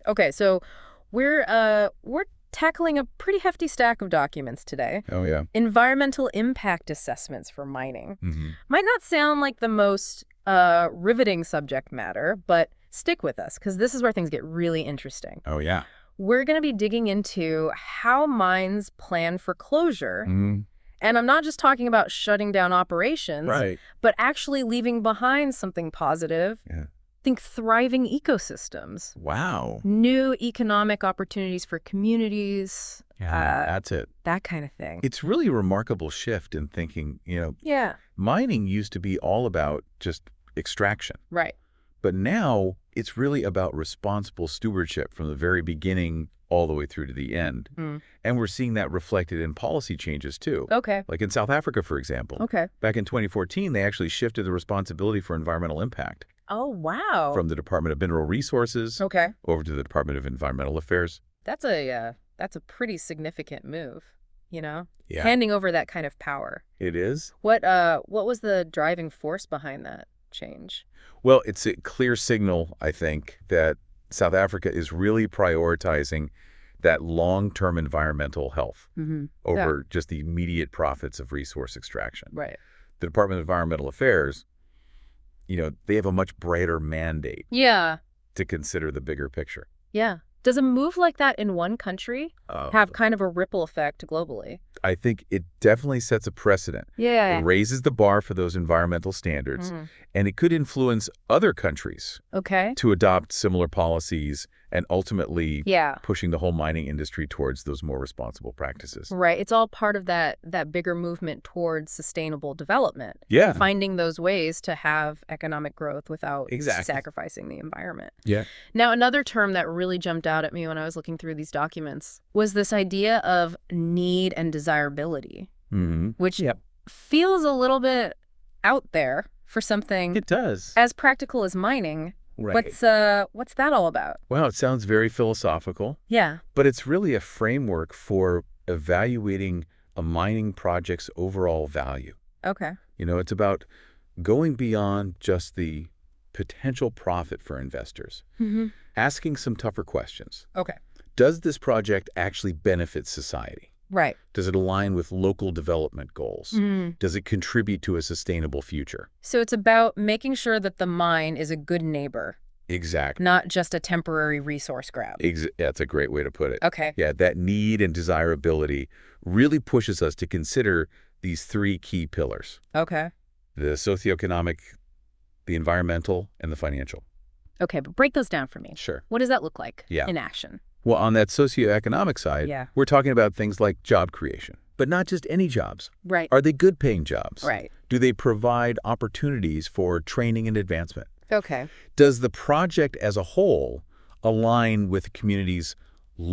Okay, so we're tackling a pretty hefty stack of documents today. Oh, yeah. Environmental impact assessments for mining. Hmm. Might not sound like the most riveting subject matter, but stick with us, because this is where things get really interesting. Oh, yeah. We're going to be digging into how mines plan for closure. Hmm. And I'm not just talking about shutting down operations, Right. but actually leaving behind something positive. Yeah. Think thriving ecosystems, Wow. new economic opportunities for communities, Yeah, that's it. that kind of thing. It's really a remarkable shift in thinking. Yeah, Mining used to be all about just extraction, right. but now it's really about responsible stewardship from the very beginning all the way through to the end. Mm. And we're seeing that reflected in policy changes too. Okay. Like in South Africa, for example. Okay. Back in 2014, they actually shifted the responsibility for environmental impact Oh, wow. from the Department of Mineral Resources Okay. over to the Department of Environmental Affairs. That's a pretty significant move, Yeah, handing over that kind of power. it is. What was the driving force behind that change? Well, it's a clear signal, I think, that South Africa is really prioritizing that long-term environmental health Mm-hmm. over just the immediate profits of resource extraction. Right. The Department of Environmental Affairs, they have a much brighter mandate Yeah. to consider the bigger picture. Yeah. Does a move like that in one country Uh, have kind of a ripple effect globally? I think it definitely sets a precedent. Yeah. It raises the bar for those environmental standards, Mhm. and it could influence other countries Okay. to adopt similar policies and ultimately Yeah. pushing the whole mining industry towards those more responsible practices. Right. It's all part of that bigger movement towards sustainable development. Yeah. Finding those ways to have economic growth without Exactly. sacrificing the environment. Yeah. Now, another term that really jumped out at me when I was looking through these documents was this idea of need and desirability, Mm-hmm. which feels a little bit out there for something It does. as practical as mining. Right. What's that all about? Wow, it sounds very philosophical, Yeah. but it's really a framework for evaluating a mining project's overall value. Okay. It's about going beyond just the potential profit for investors, Mm-hmm. asking some tougher questions. Okay. Does this project actually benefit society? Right. Does it align with local development goals? Mm. Does it contribute to a sustainable future? So it's about making sure that the mine is a good neighbor, Exactly. not just a temporary resource grab. That's a great way to put it. Okay. Yeah, that need and desirability really pushes us to consider these three key pillars: Okay. the socioeconomic, the environmental, and the financial. Okay, but break those down for me. Sure. What does that look like Yeah. in action? Well, on that socioeconomic side, Yeah. we're talking about things like job creation, but not just any jobs. Right. Are they good paying jobs? Right. Do they provide opportunities for training and advancement? Okay. Does the project as a whole align with the community's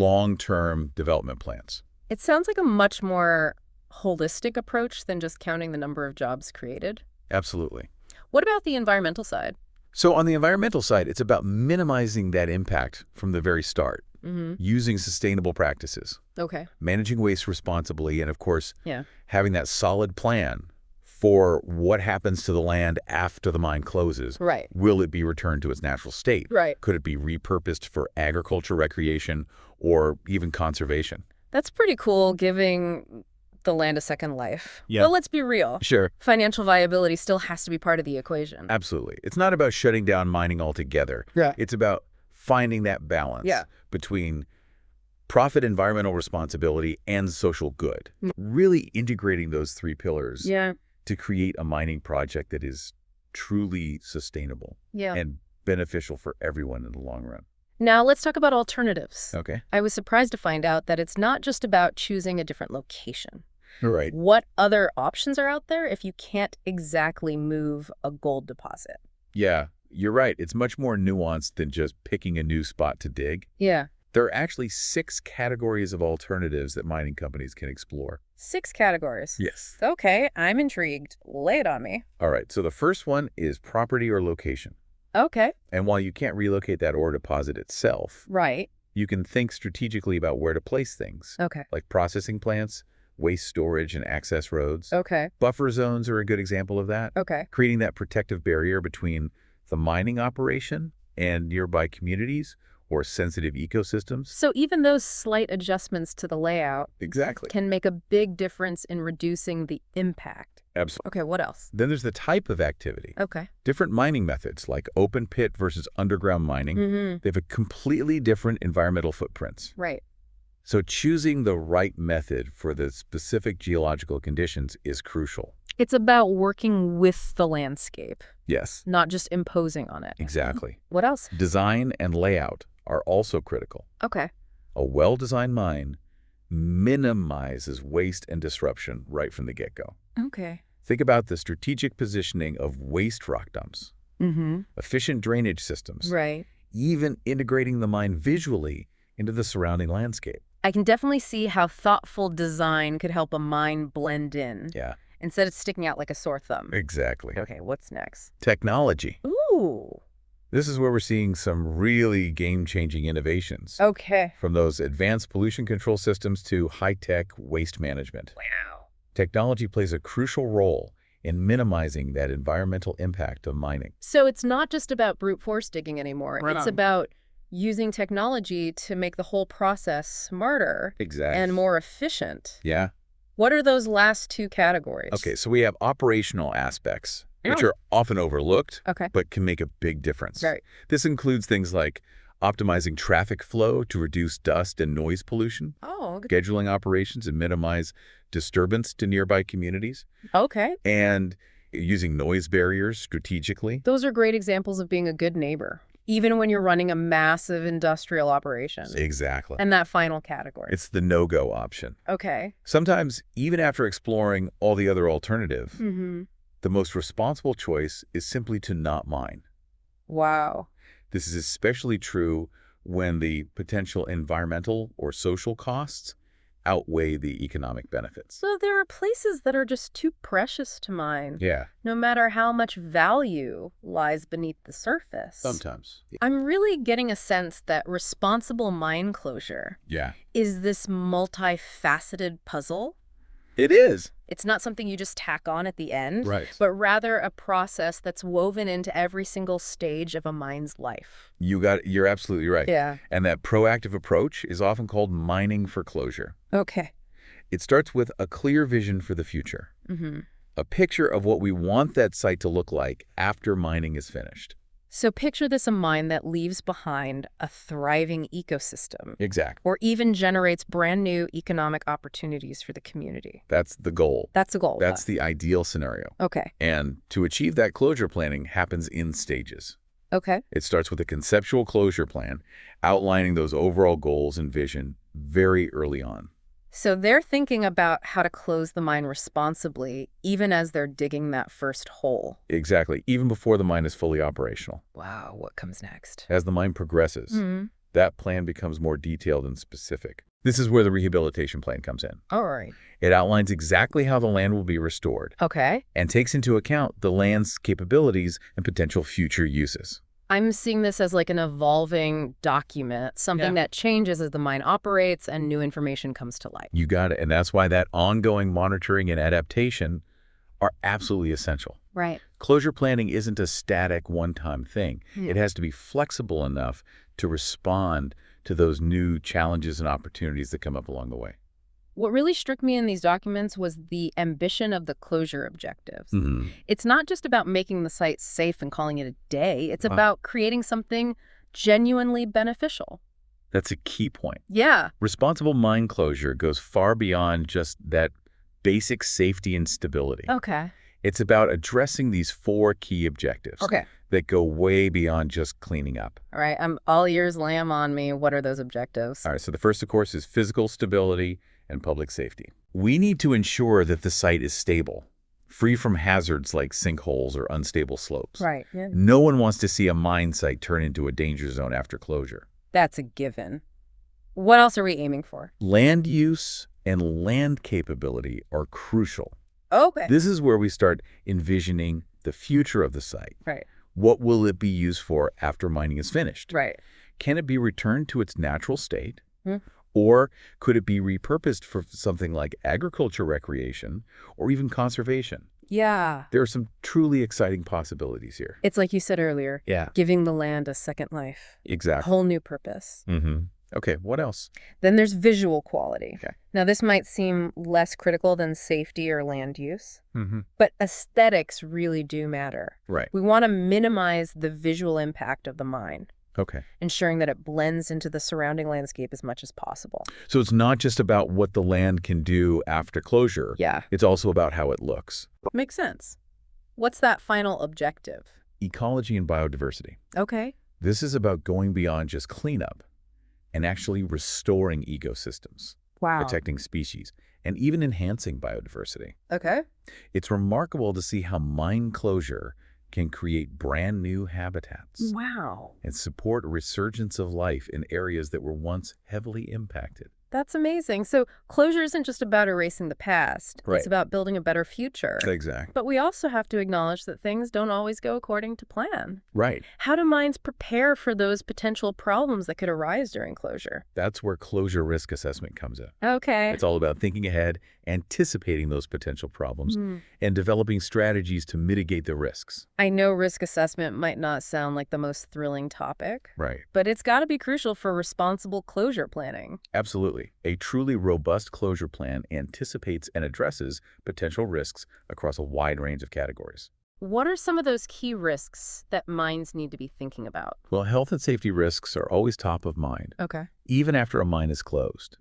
long-term development plans? It sounds like a much more holistic approach than just counting the number of jobs created. Absolutely. What about the environmental side? So on the environmental side, it's about minimizing that impact from the very start, Mm-hmm. using sustainable practices, Okay. managing waste responsibly, and of course, Yeah. having that solid plan for what happens to the land after the mine closes. Right. Will it be returned to its natural state? Right. Could it be repurposed for agriculture, recreation, or even conservation? That's pretty cool, giving the land a second life. Yeah. But let's be real. Sure. Financial viability still has to be part of the equation. Absolutely. It's not about shutting down mining altogether. Yeah. It's about finding that balance Yeah. between profit, environmental responsibility, and social good. Mm. Really integrating those three pillars Yeah. to create a mining project that is truly sustainable Yeah. and beneficial for everyone in the long run. Now let's talk about alternatives. Okay. I was surprised to find out that it's not just about choosing a different location. All right. What other options are out there if you can't exactly move a gold deposit? Yeah, you're right. It's much more nuanced than just picking a new spot to dig. Yeah. There are actually 6 categories of alternatives that mining companies can explore. 6 categories. Yes. Okay, I'm intrigued. Lay it on me. All right. So the first one is property or location. Okay. And while you can't relocate that ore deposit itself, Right. you can think strategically about where to place things, Okay. like processing plants, waste storage, and access roads. Okay. Buffer zones are a good example of that, Okay. creating that protective barrier between the mining operation and nearby communities or sensitive ecosystems. So even those slight adjustments to the layout Exactly. can make a big difference in reducing the impact. Absolutely. Okay, what else? Then there's the type of activity. Okay. Different mining methods, like open pit versus underground mining, they have a completely different environmental footprints. Right. So choosing the right method for the specific geological conditions is crucial. It's about working with the landscape, Yes, not just imposing on it. exactly. What else? Design and layout are also critical. Okay. A well-designed mine minimizes waste and disruption right from the get-go. Okay. Think about the strategic positioning of waste rock dumps, Mm-hmm. efficient drainage systems, Right. even integrating the mine visually into the surrounding landscape. I can definitely see how thoughtful design could help a mine blend in Yeah, instead of sticking out like a sore thumb. exactly. Okay, what's next? Technology. Ooh. This is where we're seeing some really game-changing innovations. Okay. From those advanced pollution control systems to high-tech waste management. Wow. Technology plays a crucial role in minimizing that environmental impact of mining. So it's not just about brute force digging anymore. Right It's on. about using technology to make the whole process smarter Exactly. and more efficient. Yeah. What are those last two categories? Okay, so we have operational aspects, which Yeah. are often overlooked, Okay. but can make a big difference. Right. This includes things like optimizing traffic flow to reduce dust and noise pollution, Oh, scheduling operations and minimize disturbance to nearby communities, okay. and using noise barriers strategically. Those are great examples of being a good neighbor, even when you're running a massive industrial operation. Exactly. And that final category. It's the no-go option. Okay. Sometimes, even after exploring all the other alternatives, Mm-hmm. the most responsible choice is simply to not mine. Wow. This is especially true when the potential environmental or social costs outweigh the economic benefits. So there are places that are just too precious to mine, Yeah, no matter how much value lies beneath the surface. sometimes. I'm really getting a sense that responsible mine closure Yeah. is this multifaceted puzzle. It is. It's not something you just tack on at the end, Right. but rather a process that's woven into every single stage of a mine's life. You're absolutely right. Yeah. And that proactive approach is often called mining for closure. Okay. It starts with a clear vision for the future, Mm-hmm. a picture of what we want that site to look like after mining is finished. So picture this a mine that leaves behind a thriving ecosystem Exactly. or even generates brand new economic opportunities for the community. That's the goal. That's the goal. That's the ideal scenario. Okay. And to achieve that closure planning happens in stages. Okay. It starts with a conceptual closure plan, outlining those overall goals and vision very early on. So they're thinking about how to close the mine responsibly, even as they're digging that first hole. Exactly, even before the mine is fully operational. Wow, what comes next? As the mine progresses, that plan becomes more detailed and specific. This is where the rehabilitation plan comes in. All right. It outlines exactly how the land will be restored Okay. and takes into account the land's capabilities and potential future uses. I'm seeing this as like an evolving document, something that changes as the mine operates and new information comes to light. You got it. And that's why that ongoing monitoring and adaptation are absolutely essential. Right. Closure planning isn't a static one-time thing. Yeah. It has to be flexible enough to respond to those new challenges and opportunities that come up along the way. What really struck me in these documents was the ambition of the closure objectives. Mm-hmm. It's not just about making the site safe and calling it a day. It's Wow. about creating something genuinely beneficial. That's a key point. Yeah. Responsible mine closure goes far beyond just that basic safety and stability. Okay. It's about addressing these 4 key objectives Okay. that go way beyond just cleaning up. All right. I'm all ears, lamb on me. What are those objectives? All right, so the first, of course, is physical stability and public safety. We need to ensure that the site is stable, free from hazards like sinkholes or unstable slopes. Right. Yeah. No one wants to see a mine site turn into a danger zone after closure. That's a given. What else are we aiming for? Land use and land capability are crucial. Okay. This is where we start envisioning the future of the site. Right. What will it be used for after mining is finished? Right. Can it be returned to its natural state? Hmm. Or could it be repurposed for something like agriculture recreation or even conservation? Yeah. There are some truly exciting possibilities here. It's like you said earlier, Yeah, giving the land a second life, a exactly. whole new purpose. Okay, what else? Then there's visual quality. Okay. Now, this might seem less critical than safety or land use, Mm-hmm. but aesthetics really do matter. Right. We want to minimize the visual impact of the mine, Okay. ensuring that it blends into the surrounding landscape as much as possible. So it's not just about what the land can do after closure. Yeah. It's also about how it looks. Makes sense. What's that final objective? Ecology and biodiversity. Okay. This is about going beyond just cleanup and actually restoring ecosystems, Wow. protecting species, and even enhancing biodiversity. Okay. It's remarkable to see how mine closure can create brand new habitats Wow. and support a resurgence of life in areas that were once heavily impacted. That's amazing. So closure isn't just about erasing the past. Right. It's about building a better future. Exactly. But we also have to acknowledge that things don't always go according to plan. Right. How do mines prepare for those potential problems that could arise during closure? That's where closure risk assessment comes in. Okay. It's all about thinking ahead, anticipating those potential problems, and developing strategies to mitigate the risks. I know risk assessment might not sound like the most thrilling topic, Right. but it's got to be crucial for responsible closure planning. Absolutely. A truly robust closure plan anticipates and addresses potential risks across a wide range of categories. What are some of those key risks that mines need to be thinking about? Well, health and safety risks are always top of mind, Okay. even after a mine is closed.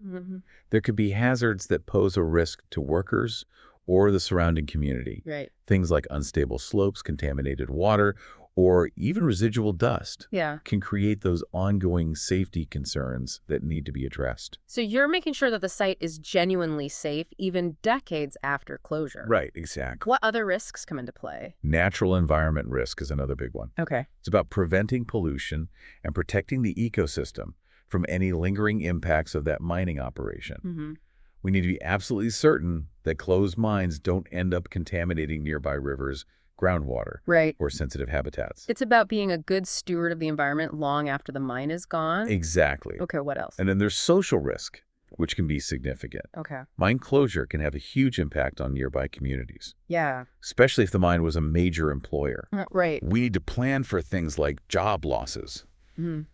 There could be hazards that pose a risk to workers or the surrounding community. Right. Things like unstable slopes, contaminated water, or even residual dust Yeah. can create those ongoing safety concerns that need to be addressed. So you're making sure that the site is genuinely safe even decades after closure. Right, exactly. What other risks come into play? Natural environment risk is another big one. Okay. It's about preventing pollution and protecting the ecosystem from any lingering impacts of that mining operation. We need to be absolutely certain that closed mines don't end up contaminating nearby rivers, groundwater, Right. or sensitive habitats. It's about being a good steward of the environment long after the mine is gone. Exactly. Okay, what else? And then there's social risk, which can be significant. Okay. Mine closure can have a huge impact on nearby communities, Yeah. especially if the mine was a major employer. Right. We need to plan for things like job losses,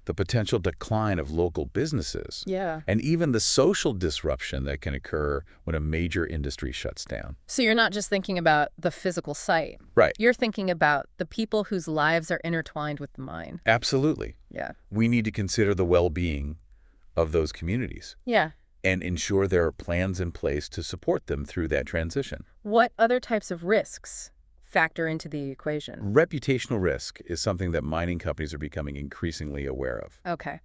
the potential decline of local businesses, Yeah. and even the social disruption that can occur when a major industry shuts down. So you're not just thinking about the physical site. Right. You're thinking about the people whose lives are intertwined with the mine. Absolutely. Yeah. We need to consider the well-being of those communities Yeah. and ensure there are plans in place to support them through that transition. What other types of risks factor into the equation? Reputational risk is something that mining companies are becoming increasingly aware of. Okay.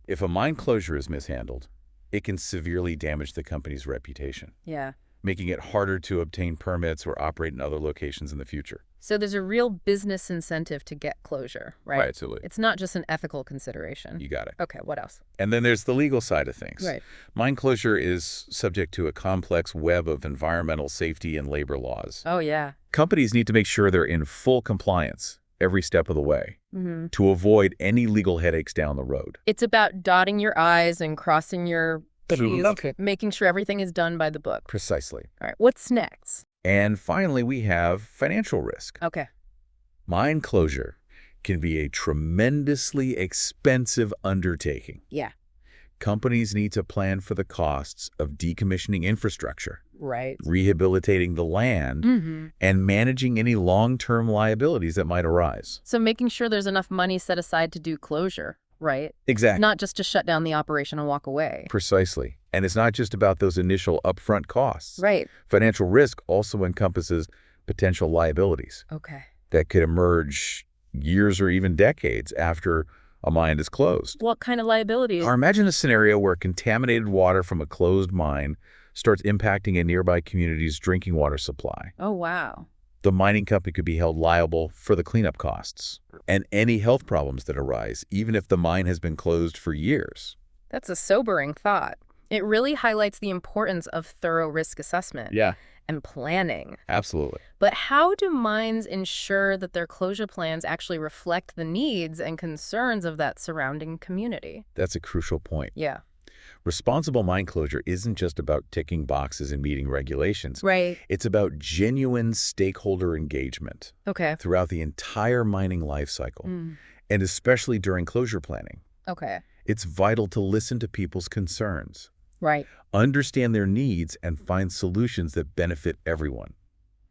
If a mine closure is mishandled, it can severely damage the company's reputation, Yeah. making it harder to obtain permits or operate in other locations in the future. So there's a real business incentive to get closure, right? Absolutely. It's not just an ethical consideration. You got it. Okay, what else? And then there's the legal side of things. Right. Mine closure is subject to a complex web of environmental safety and labor laws. Oh, yeah. Companies need to make sure they're in full compliance every step of the way to avoid any legal headaches down the road. It's about dotting your I's and crossing your T's, making sure everything is done by the book. Precisely. All right, what's next? And finally, we have financial risk. Okay. Mine closure can be a tremendously expensive undertaking. Yeah. Companies need to plan for the costs of decommissioning infrastructure, Right. rehabilitating the land, and managing any long-term liabilities that might arise. So making sure there's enough money set aside to do closure, right? Exactly. Not just to shut down the operation and walk away. Precisely. And it's not just about those initial upfront costs. Right. Financial risk also encompasses potential liabilities Okay. that could emerge years or even decades after a mine is closed. What kind of liabilities? Or imagine a scenario where contaminated water from a closed mine starts impacting a nearby community's drinking water supply. Oh, wow. The mining company could be held liable for the cleanup costs and any health problems that arise, even if the mine has been closed for years. That's a sobering thought. It really highlights the importance of thorough risk assessment and planning. Absolutely. But how do mines ensure that their closure plans actually reflect the needs and concerns of that surrounding community? That's a crucial point. Yeah. Responsible mine closure isn't just about ticking boxes and meeting regulations. Right. It's about genuine stakeholder engagement Okay. throughout the entire mining life cycle, and especially during closure planning. Okay. It's vital to listen to people's concerns, Right. understand their needs, and find solutions that benefit everyone.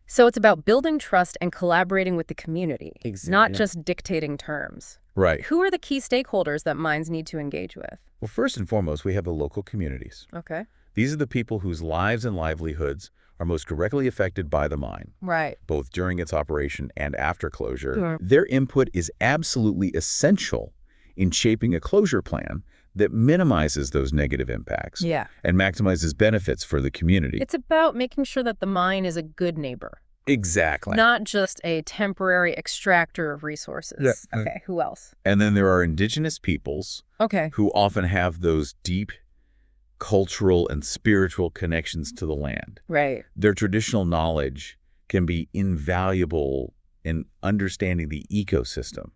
So it's about building trust and collaborating with the community, not Yeah. just dictating terms. Right. Who are the key stakeholders that mines need to engage with? Well, first and foremost, we have the local communities. Okay. These are the people whose lives and livelihoods are most directly affected by the mine, Right. both during its operation and after closure. Sure. Their input is absolutely essential in shaping a closure plan that minimizes those negative impacts Yeah. and maximizes benefits for the community. It's about making sure that the mine is a good neighbor, Exactly. not just a temporary extractor of resources. Yeah. Okay. Who else? And then there are indigenous peoples Okay. who often have those deep cultural and spiritual connections to the land. Right. Their traditional knowledge can be invaluable in understanding the ecosystem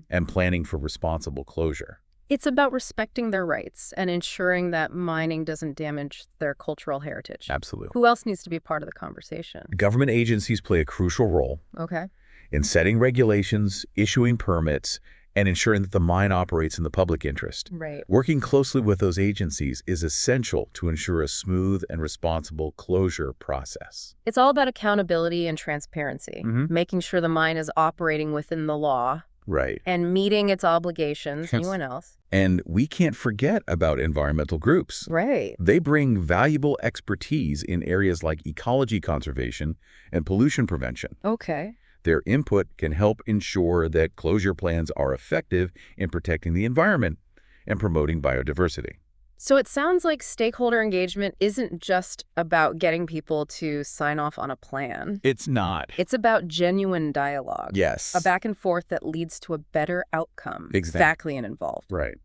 and planning for responsible closure. It's about respecting their rights and ensuring that mining doesn't damage their cultural heritage. Absolutely. Who else needs to be part of the conversation? Government agencies play a crucial role Okay. in setting regulations, issuing permits, and ensuring that the mine operates in the public interest. Right. Working closely with those agencies is essential to ensure a smooth and responsible closure process. It's all about accountability and transparency, making sure the mine is operating within the law Right. and meeting its obligations. Yes. Anyone else? And we can't forget about environmental groups. Right. They bring valuable expertise in areas like ecology conservation and pollution prevention. Okay. Their input can help ensure that closure plans are effective in protecting the environment and promoting biodiversity. So it sounds like stakeholder engagement isn't just about getting people to sign off on a plan. It's not. It's about genuine dialogue. Yes. A back and forth that leads to a better outcome. Exactly. Faculty and involved. Right.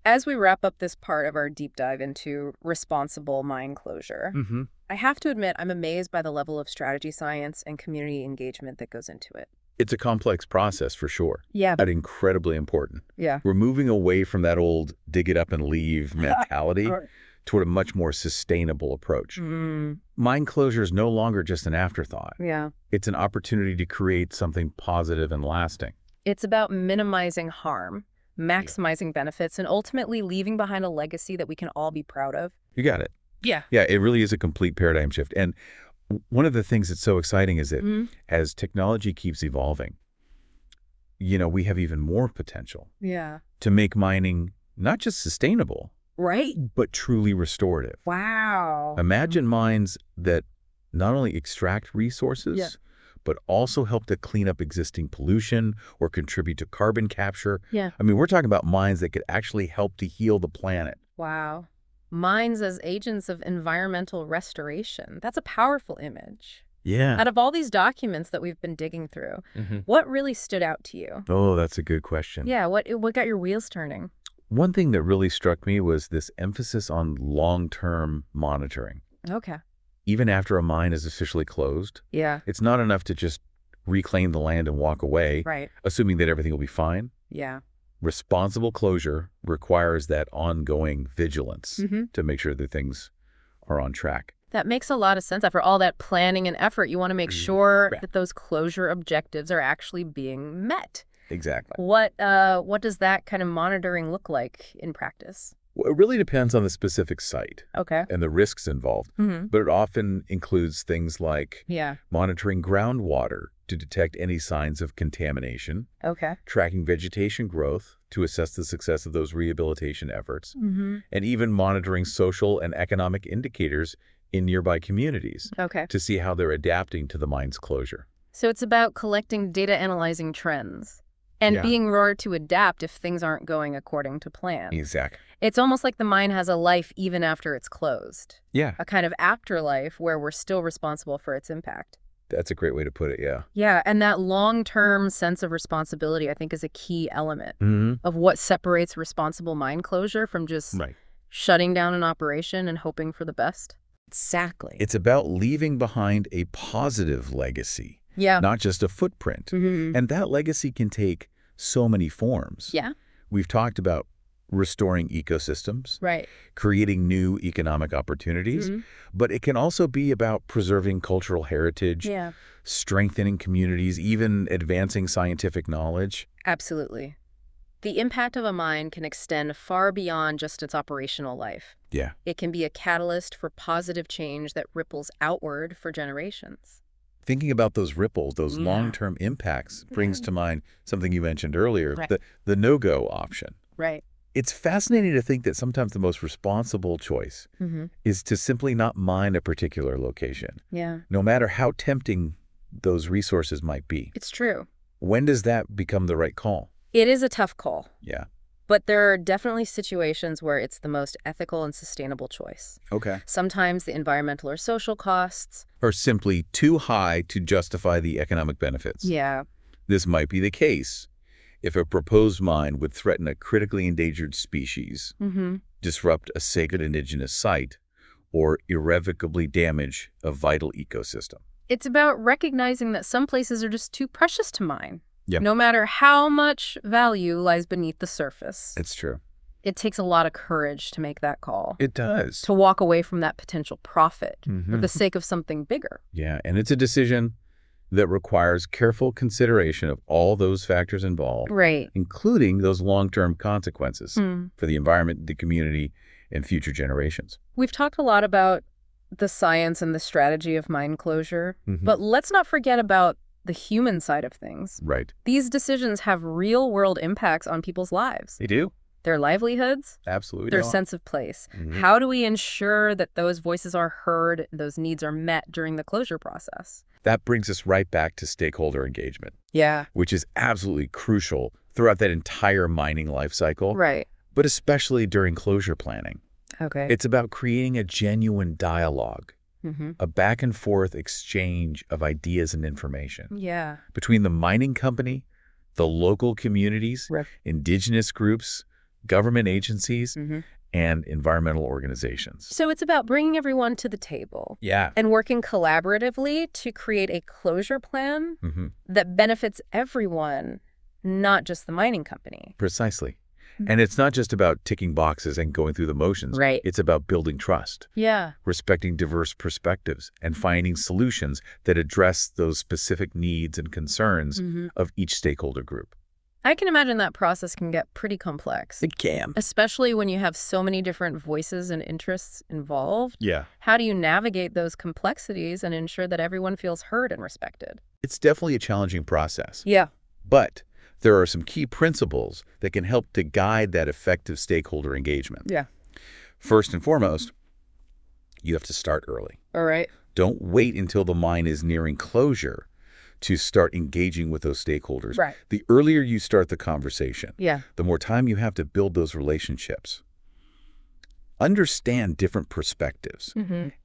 As we wrap up this part of our deep dive into responsible mine closure, I have to admit I'm amazed by the level of strategy science and community engagement that goes into it. It's a complex process for sure, Yeah. but incredibly important. Yeah. We're moving away from that old dig it up and leave mentality Right. toward a much more sustainable approach. Mine closure is no longer just an afterthought. Yeah. It's an opportunity to create something positive and lasting. It's about minimizing harm, maximizing benefits, and ultimately leaving behind a legacy that we can all be proud of. You got it. Yeah. Yeah, it really is a complete paradigm shift. And one of the things that's so exciting is that as technology keeps evolving, we have even more potential Yeah. to make mining not just sustainable, Right? but truly restorative. Wow. Imagine mines that not only extract resources, but also help to clean up existing pollution or contribute to carbon capture. Yeah. I mean, we're talking about mines that could actually help to heal the planet. Wow. Mines as agents of environmental restoration. That's a powerful image. Yeah. Out of all these documents that we've been digging through, what really stood out to you? Oh, that's a good question. Yeah, what got your wheels turning? One thing that really struck me was this emphasis on long-term monitoring. Okay. Even after a mine is officially closed, Yeah. it's not enough to just reclaim the land and walk away, Right. assuming that everything will be fine. Yeah. Responsible closure requires that ongoing vigilance to make sure that things are on track. That makes a lot of sense. After all that planning and effort, you want to make sure that those closure objectives are actually being met. Exactly. What does that kind of monitoring look like in practice? Well, it really depends on the specific site Okay. and the risks involved, but it often includes things like Yeah. monitoring groundwater to detect any signs of contamination, Okay. tracking vegetation growth to assess the success of those rehabilitation efforts, and even monitoring social and economic indicators in nearby communities Okay. to see how they're adapting to the mine's closure. So it's about collecting data, analyzing trends, and Yeah. being ready to adapt if things aren't going according to plan. Exactly. It's almost like the mine has a life even after it's closed, Yeah, a kind of afterlife where we're still responsible for its impact. that's a great way to put it, yeah. Yeah, and that long-term sense of responsibility, I think, is a key element Mm-hmm. of what separates responsible mine closure from just Right. shutting down an operation and hoping for the best. Exactly. It's about leaving behind a positive legacy, Yeah. not just a footprint. Mhm. And that legacy can take so many forms. Yeah. We've talked about restoring ecosystems, Right. creating new economic opportunities, but it can also be about preserving cultural heritage, Yeah. strengthening communities, even advancing scientific knowledge. Absolutely. The impact of a mine can extend far beyond just its operational life. Yeah. It can be a catalyst for positive change that ripples outward for generations. Thinking about those ripples, those Yeah. long-term impacts, brings to mind something you mentioned earlier, Right. the no-go option. Right. It's fascinating to think that sometimes the most responsible choice is to simply not mine a particular location, Yeah. no matter how tempting those resources might be. It's true. When does that become the right call? It is a tough call, Yeah. but there are definitely situations where it's the most ethical and sustainable choice. Okay. Sometimes the environmental or social costs. Are simply too high to justify the economic benefits. Yeah. This might be the case if a proposed mine would threaten a critically endangered species, disrupt a sacred indigenous site, or irrevocably damage a vital ecosystem. It's about recognizing that some places are just too precious to mine. Yeah. No matter how much value lies beneath the surface. It's true. It takes a lot of courage to make that call. It does. To walk away from that potential profit for the sake of something bigger. Yeah, and it's a decision that requires careful consideration of all those factors involved, Right. including those long-term consequences for the environment, the community, and future generations. We've talked a lot about the science and the strategy of mine closure, but let's not forget about the human side of things. Right. These decisions have real-world impacts on people's lives, They do. their livelihoods, Absolutely. their don't. sense of place. How do we ensure that those voices are heard, those needs are met during the closure process? That brings us right back to stakeholder engagement, Yeah. which is absolutely crucial throughout that entire mining life cycle, Right. but especially during closure planning. Okay. It's about creating a genuine dialogue, Mm-hmm. a back and forth exchange of ideas and information Yeah. between the mining company, the local communities, Right. indigenous groups, government agencies, Mm-hmm. and environmental organizations. So it's about bringing everyone to the table Yeah. and working collaboratively to create a closure plan that benefits everyone, not just the mining company. Precisely. And it's not just about ticking boxes and going through the motions. Right. It's about building trust, Yeah. respecting diverse perspectives, and finding solutions that address those specific needs and concerns of each stakeholder group. I can imagine that process can get pretty complex, It can. especially when you have so many different voices and interests involved. Yeah. How do you navigate those complexities and ensure that everyone feels heard and respected? It's definitely a challenging process. Yeah. But there are some key principles that can help to guide that effective stakeholder engagement. Yeah. First and foremost, you have to start early. All right. Don't wait until the mine is nearing closure to start engaging with those stakeholders. Right. The earlier you start the conversation, Yeah. the more time you have to build those relationships. Understand different perspectives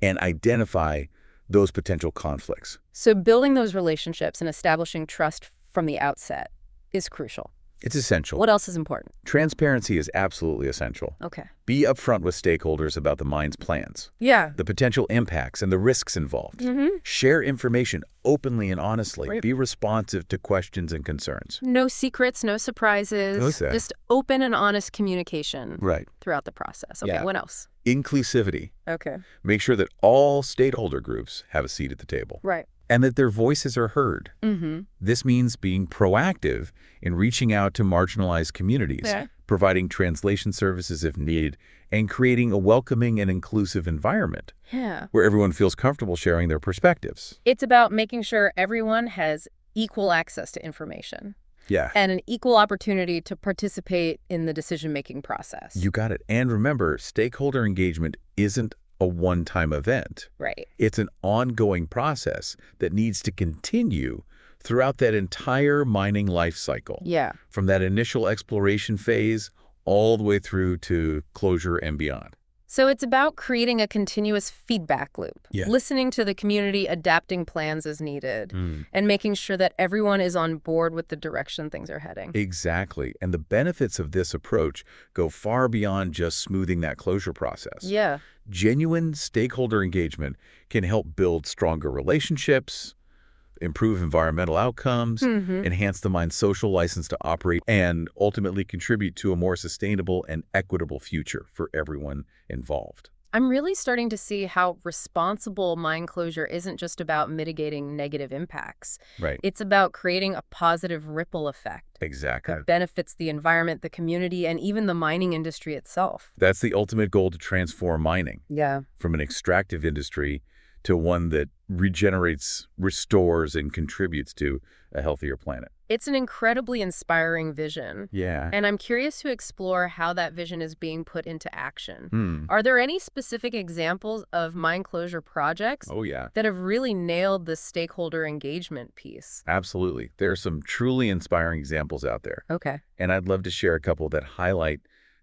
and identify those potential conflicts. So building those relationships and establishing trust from the outset is crucial. It's essential. What else is important? Transparency is absolutely essential. Okay. Be upfront with stakeholders about the mine's plans, Yeah. the potential impacts, and the risks involved. Share information openly and honestly. Right. Be responsive to questions and concerns. No secrets, no surprises. Okay. Just open and honest communication Right. throughout the process. Okay, Yeah. what else? Inclusivity. Okay. Make sure that all stakeholder groups have a seat at the table Right. and that their voices are heard. This means being proactive in reaching out to marginalized communities, Yeah. providing translation services if needed, and creating a welcoming and inclusive environment Yeah. where everyone feels comfortable sharing their perspectives. It's about making sure everyone has equal access to information Yeah. and an equal opportunity to participate in the decision-making process. You got it. And remember, stakeholder engagement isn't a one-time event. Right. It's an ongoing process that needs to continue throughout that entire mining life cycle, Yeah. from that initial exploration phase all the way through to closure and beyond. So it's about creating a continuous feedback loop, Yeah. listening to the community, adapting plans as needed, and making sure that everyone is on board with the direction things are heading. Exactly. And the benefits of this approach go far beyond just smoothing that closure process. Yeah. Genuine stakeholder engagement can help build stronger relationships, improve environmental outcomes, enhance the mine's social license to operate, and ultimately contribute to a more sustainable and equitable future for everyone involved. I'm really starting to see how responsible mine closure isn't just about mitigating negative impacts. Right. It's about creating a positive ripple effect Exactly. that benefits the environment, the community, and even the mining industry itself. That's the ultimate goal, to transform mining Yeah. from an extractive industry to one that regenerates, restores, and contributes to a healthier planet. It's an incredibly inspiring vision. Yeah. And I'm curious to explore how that vision is being put into action. Are there any specific examples of mine closure projects Oh, yeah. that have really nailed the stakeholder engagement piece? Absolutely. There are some truly inspiring examples out there, Okay. and I'd love to share a couple that highlight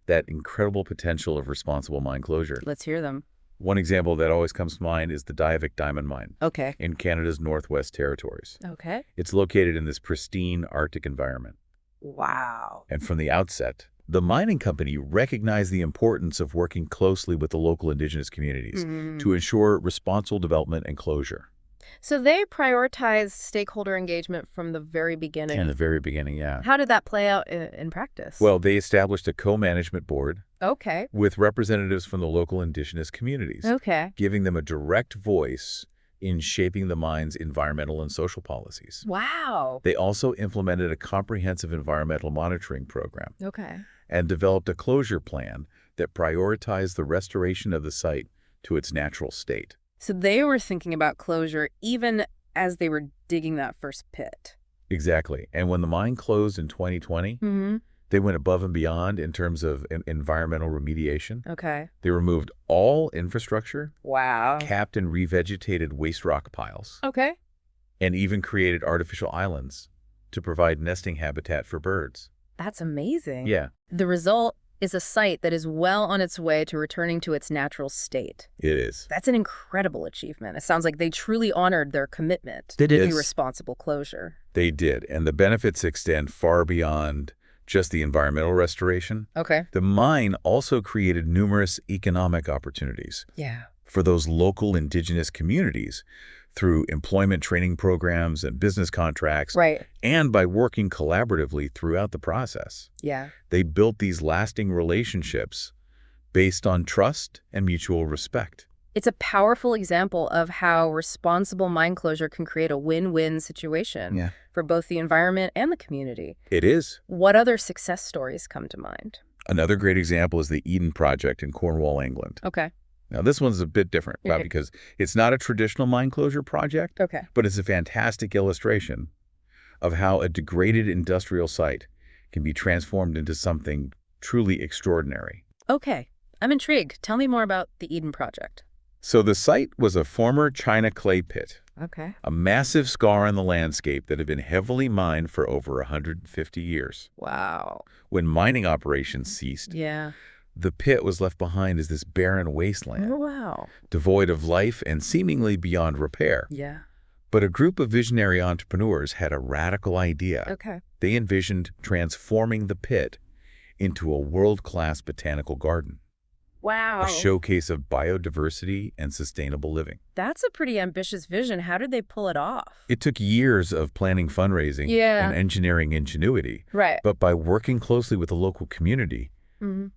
that incredible potential of responsible mine closure. Let's hear them. One example that always comes to mind is the Diavik Diamond Mine Okay. in Canada's Northwest Territories. Okay. It's located in this pristine Arctic environment. Wow. And from the outset, the mining company recognized the importance of working closely with the local indigenous communities to ensure responsible development and closure. So they prioritized stakeholder engagement from the very beginning. In the very beginning, yeah. How did that play out in practice? Well, they established a co-management board okay. with representatives from the local indigenous communities, Okay. giving them a direct voice in shaping the mine's environmental and social policies. Wow. They also implemented a comprehensive environmental monitoring program Okay. and developed a closure plan that prioritized the restoration of the site to its natural state. So they were thinking about closure even as they were digging that first pit. Exactly. And when the mine closed in 2020, they went above and beyond in terms of environmental remediation. Okay. They removed all infrastructure, Wow. capped and revegetated waste rock piles, Okay. and even created artificial islands to provide nesting habitat for birds. That's amazing. Yeah, The result is a site that is well on its way to returning to its natural state. it is. That's an incredible achievement. It sounds like they truly honored their commitment They did. to responsible closure. They did, and the benefits extend far beyond just the environmental restoration. Okay. The mine also created numerous economic opportunities Yeah. for those local indigenous communities through employment training programs and business contracts, Right. and by working collaboratively throughout the process. Yeah. They built these lasting relationships based on trust and mutual respect. It's a powerful example of how responsible mine closure can create a win-win situation for both the environment and the community. It is. What other success stories come to mind? Another great example is the Eden Project in Cornwall, England. Okay. Now, this one's a bit different because it's not a traditional mine closure project, Okay. but it's a fantastic illustration of how a degraded industrial site can be transformed into something truly extraordinary. Okay. I'm intrigued. Tell me more about the Eden Project. So the site was a former China clay pit, Okay. a massive scar on the landscape that had been heavily mined for over 150 years. Wow. When mining operations ceased, Yeah. the pit was left behind as this barren wasteland, Oh, wow. devoid of life and seemingly beyond repair. Yeah. But a group of visionary entrepreneurs had a radical idea. Okay. They envisioned transforming the pit into a world-class botanical garden, Wow. a showcase of biodiversity and sustainable living. That's a pretty ambitious vision. How did they pull it off? It took years of planning, fundraising, Yeah. and engineering ingenuity, Right. but by working closely with the local community,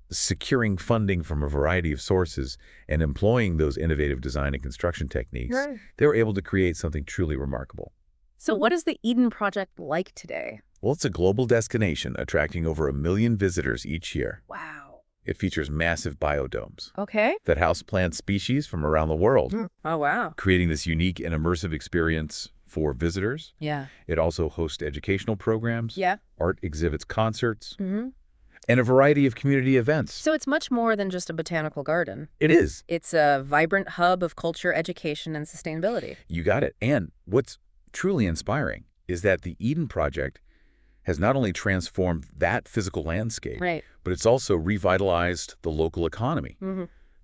securing funding from a variety of sources, and employing those innovative design and construction techniques, they were able to create something truly remarkable. So what is the Eden Project like today? Well, it's a global destination attracting over 1 million visitors each year. Wow. It features massive biodomes Okay. that house plant species from around the world, Oh, wow. creating this unique and immersive experience for visitors. Yeah. It also hosts educational programs, Yeah. art exhibits, concerts, Mm-hmm. and a variety of community events. So it's much more than just a botanical garden. It is. It's a vibrant hub of culture, education, and sustainability. You got it. And what's truly inspiring is that the Eden Project has not only transformed that physical landscape, Right. but it's also revitalized the local economy,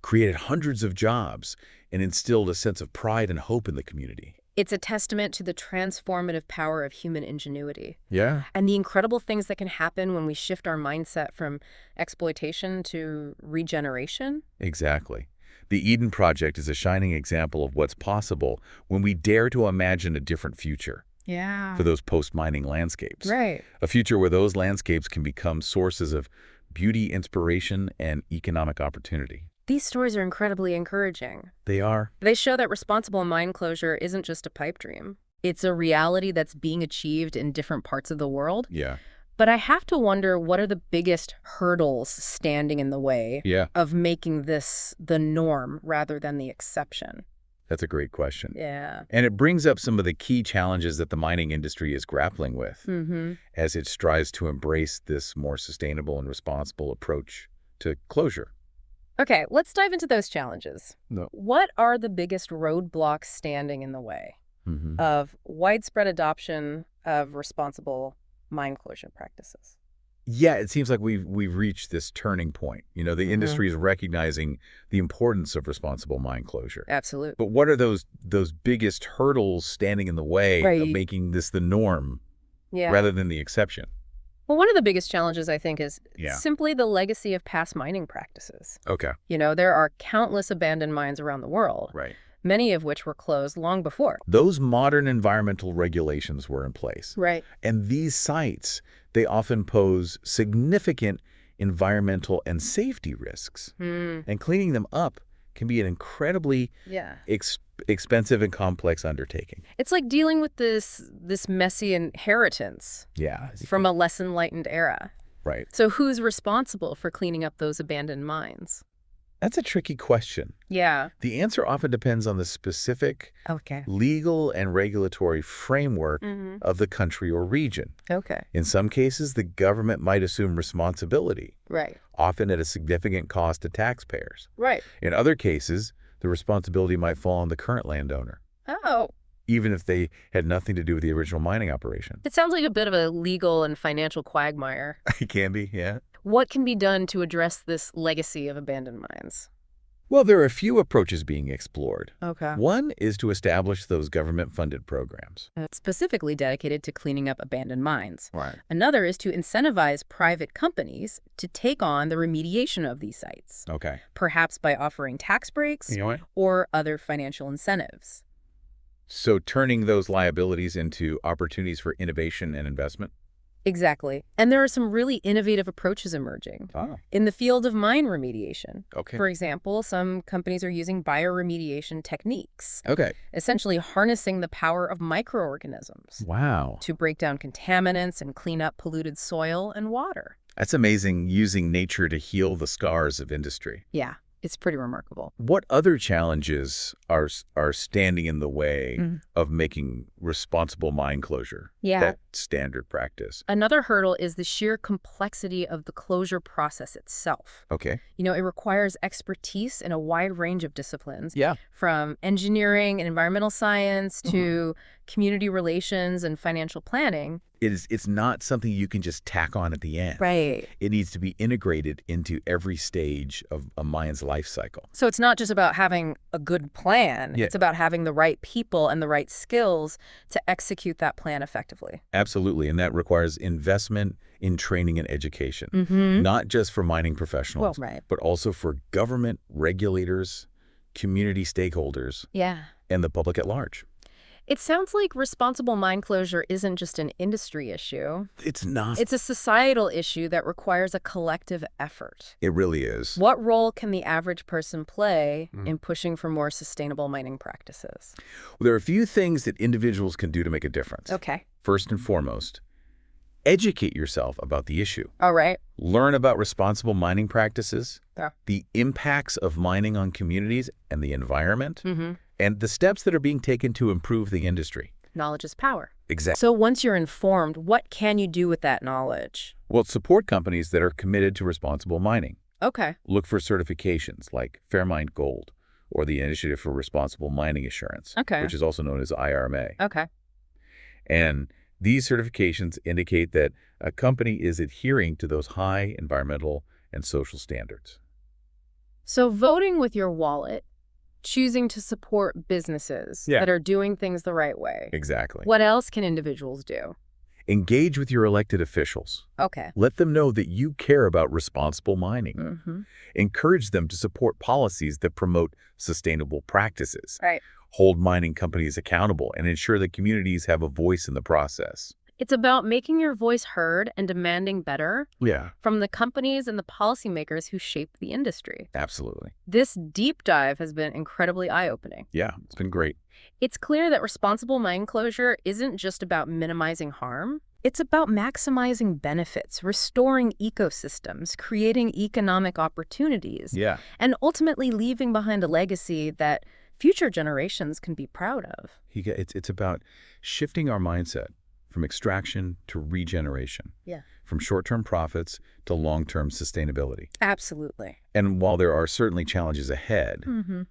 created hundreds of jobs, and instilled a sense of pride and hope in the community. It's a testament to the transformative power of human ingenuity Yeah. and the incredible things that can happen when we shift our mindset from exploitation to regeneration. Exactly. The Eden Project is a shining example of what's possible when we dare to imagine a different future, Yeah. for those post-mining landscapes. Right. A future where those landscapes can become sources of beauty, inspiration, and economic opportunity. These stories are incredibly encouraging. They are. They show that responsible mine closure isn't just a pipe dream. It's a reality that's being achieved in different parts of the world. Yeah. But I have to wonder, what are the biggest hurdles standing in the way of making this the norm rather than the exception? That's a great question. Yeah. And it brings up some of the key challenges that the mining industry is grappling with as it strives to embrace this more sustainable and responsible approach to closure. Okay, let's dive into those challenges. No. What are the biggest roadblocks standing in the way of widespread adoption of responsible mine closure practices? Yeah, it seems like we've reached this turning point. The industry is recognizing the importance of responsible mine closure. Absolutely. But what are those biggest hurdles standing in the way of making this the norm rather than the exception? Well, one of the biggest challenges, I think, is simply the legacy of past mining practices. Okay. There are countless abandoned mines around the world, many of which were closed long before. Those modern environmental regulations were in place. Right. And these sites, they often pose significant environmental and safety risks. And cleaning them up can be an incredibly expensive and complex undertaking. It's like dealing with this messy inheritance from a less enlightened era. Right. So who's responsible for cleaning up those abandoned mines? That's a tricky question. Yeah. The answer often depends on the specific legal and regulatory framework of the country or region. Okay. In some cases, the government might assume responsibility, often at a significant cost to taxpayers. Right. In other cases, the responsibility might fall on the current landowner, even if they had nothing to do with the original mining operation. It sounds like a bit of a legal and financial quagmire. It can be, yeah. What can be done to address this legacy of abandoned mines? Well, there are a few approaches being explored. Okay. One is to establish those government-funded programs. Specifically dedicated to cleaning up abandoned mines. Right. Another is to incentivize private companies to take on the remediation of these sites. Okay. Perhaps by offering tax breaks or other financial incentives. So turning those liabilities into opportunities for innovation and investment? Exactly. And there are some really innovative approaches emerging in the field of mine remediation. Okay. For example, some companies are using bioremediation techniques. Okay. Essentially harnessing the power of microorganisms. Wow. To break down contaminants and clean up polluted soil and water. That's amazing, using nature to heal the scars of industry. Yeah. It's pretty remarkable. What other challenges are standing in the way of making responsible mine closure that standard practice? Another hurdle is the sheer complexity of the closure process itself. Okay. It requires expertise in a wide range of disciplines. Yeah. From engineering and environmental science to community relations and financial planning. It's not something you can just tack on at the end. Right. It needs to be integrated into every stage of a mine's life cycle. So it's not just about having a good plan. Yeah. It's about having the right people and the right skills to execute that plan effectively. Absolutely. And that requires investment in training and education, not just for mining professionals, but also for government, regulators, community stakeholders, and the public at large. It sounds like responsible mine closure isn't just an industry issue. It's not. It's a societal issue that requires a collective effort. It really is. What role can the average person play in pushing for more sustainable mining practices? Well, there are a few things that individuals can do to make a difference. Okay. First and foremost, educate yourself about the issue. All right. Learn about responsible mining practices, the impacts of mining on communities and the environment, and the steps that are being taken to improve the industry. Knowledge is power. Exactly. So once you're informed, what can you do with that knowledge? Well, support companies that are committed to responsible mining. Okay. Look for certifications like Fairmine Gold or the Initiative for Responsible Mining Assurance, which is also known as IRMA. Okay. And these certifications indicate that a company is adhering to those high environmental and social standards. So voting with your wallet, choosing to support businesses that are doing things the right way. Exactly. What else can individuals do? Engage with your elected officials. Okay. Let them know that you care about responsible mining. Encourage them to support policies that promote sustainable practices. Right. hold mining companies accountable, and ensure that communities have a voice in the process. It's about making your voice heard and demanding better Yeah, from the companies and the policymakers who shape the industry. absolutely. This deep dive has been incredibly eye-opening. Yeah, it's been great. It's clear that responsible mine closure isn't just about minimizing harm. It's about maximizing benefits, restoring ecosystems, creating economic opportunities, Yeah. and ultimately leaving behind a legacy that future generations can be proud of. It's about shifting our mindset from extraction to regeneration, Yeah. from short-term profits to long-term sustainability. Absolutely. And while there are certainly challenges ahead, Mm-hmm.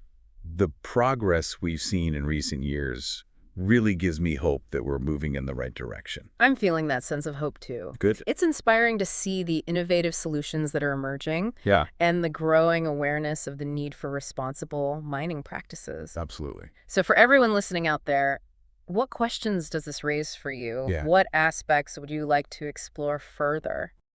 the progress we've seen in recent years really gives me hope that we're moving in the right direction. I'm feeling that sense of hope too. Good. It's inspiring to see the innovative solutions that are emerging Yeah, and the growing awareness of the need for responsible mining practices. absolutely. So for everyone listening out there, what questions does this raise for you? Yeah. What aspects would you like to explore further?